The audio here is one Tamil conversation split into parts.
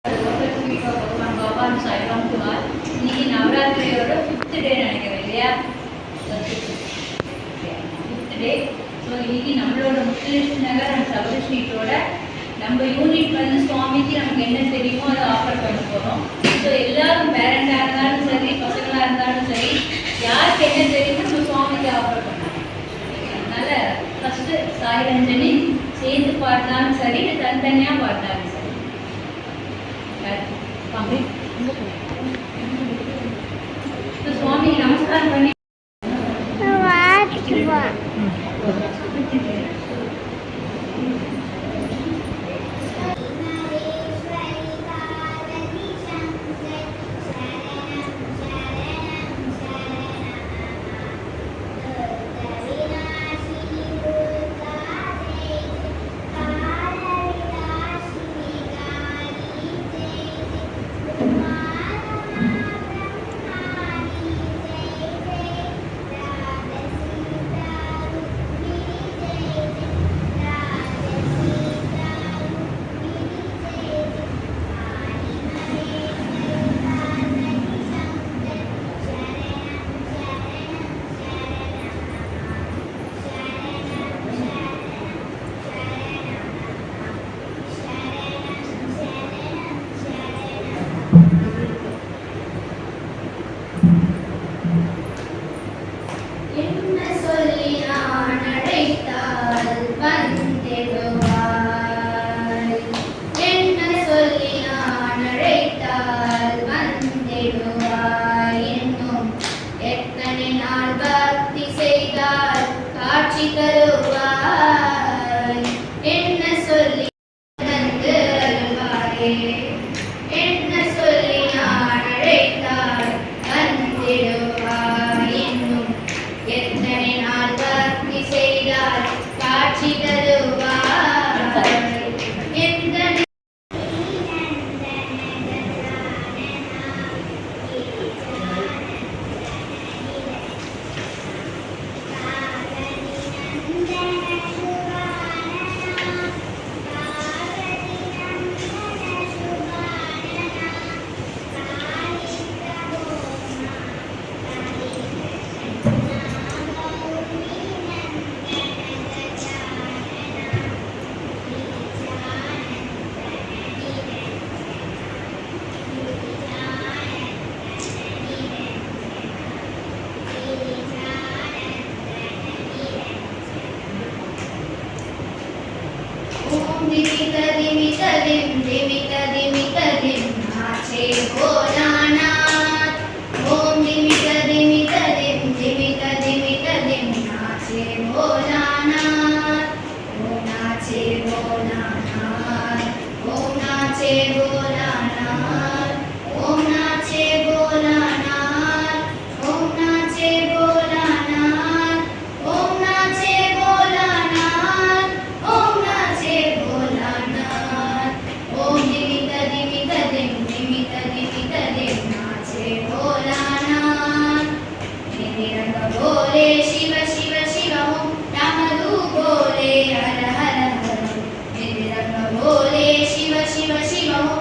இன்னைக்கு நவராத்திரியோட 5th டே நினைக்கிறேன் இல்லையா? 5th டே. ஸோ இன்னைக்கு நம்மளோட முத்துலட்சுமி நகர் அண்ட் சபரிஸ்ட்ரீட்டோட நம்ம யூனிட் வந்து சுவாமிக்கு நமக்கு என்ன தெரியுமோ அதை ஆஃபர் பண்ண போகிறோம். ஸோ எல்லாரும் பேரண்டாக இருந்தாலும் சரி, பசங்களாக இருந்தாலும் சரி, யாருக்கு என்ன தெரியுமோ நம்ம சுவாமிக்கு ஆஃபர் பண்ணலாம். அதனால ஃபஸ்ட்டு சாய் ரஞ்சனி சேர்ந்து பாடினாலும் சரி, தனித்தனியாக பாடினாலும் சரி. சுவாமி நமஸ்காரம் பண்ணி शिव शिव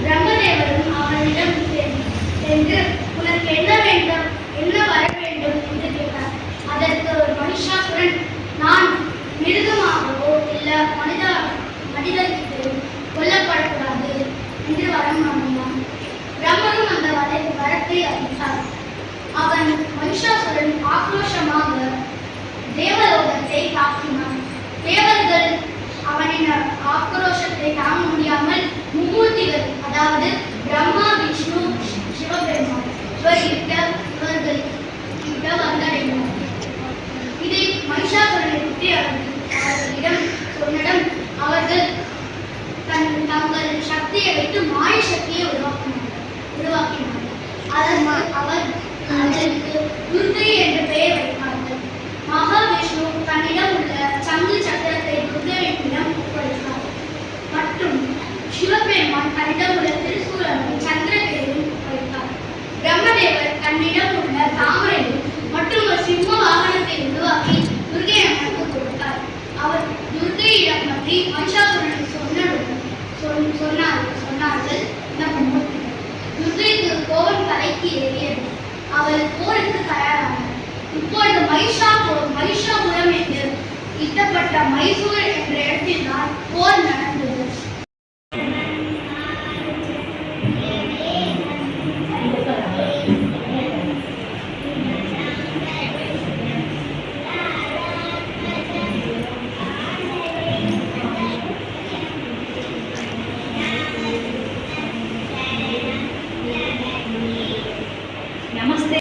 பிரம்மதேவரும் அவனிடம் சென்று உனக்கு என்ன வேண்டும், என்ன வர வேண்டும் என்று கேட்டார். அதற்கு மகிஷாசுரன், நான் மிருகமாகவோ இல்ல மனிதர்கிட்ட கொல்லப்படக்கூடாது என்று வரம் வாங்கினான். பிரம்மரும் அந்த வரத்தை அளித்தார். அவன் மகிஷாசுரன் ஆக்ரோஷமாக தேவலோகத்தை தாக்கினான். தேவர்கள் அவனின் ஆக்ரோஷத்தை தாங்க முடியாமல் மும்மூர்த்திகள், அதாவது பிரம்மா, விஷ்ணு, சிவபெருமான் இவர்கிட்ட வந்தடைந்தார். இதை மகிஷாசுரனை பற்றி அவர்களிடம் சொன்னடம் அவர்கள் தங்கள் சக்தியை வைத்து மாய சக்தியை உருவாக்கினார்கள். அதற்கு துர்கை என்ற பெயர் வைத்தார்கள். மகாவிஷ்ணு தன்னிடம் உள்ள சங்கு சக்கரத்தை துர்கையிடம் ஒப்படைத்தார். மற்றும் சிவபெருமான் தன்னிடம் உள்ள திருசூலனை சந்திரகிரியும் ஒப்படைத்தார். பிரம்மதேவர் தன்னிடம் உள்ள தாமரையும் மற்றும் ஒரு சிம்ம வாகனத்தை உருவாக்கி துர்கை அம்மனுக்கு கொடுத்தார். அவர் துர்கையிடம் பற்றி மகிஷாசுரனை சொன்னார்கள். துர்கைக்கு கோபம் தலைக்கு ஏறியது. அவள் போருக்கு தயாரானார். இப்பொழுது மகிஷாபுரம் என்று இட்டப்பட்ட மைசூர் என்ற இடத்தில்தான் போர் நடந்தது. நமஸ்தே.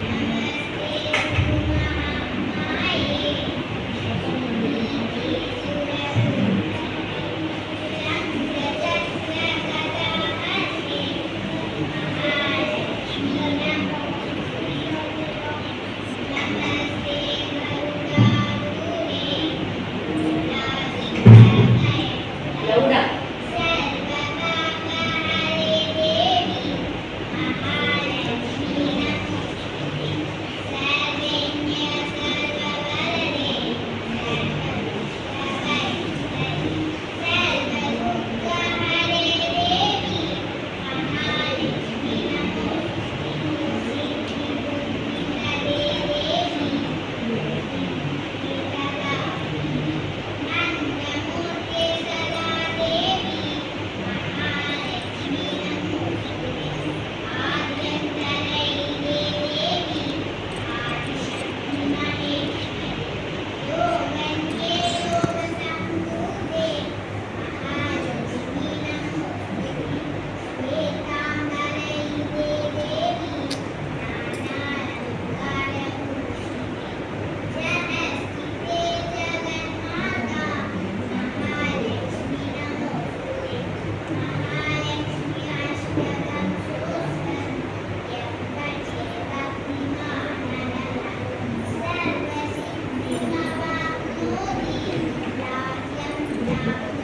சொன்னார்.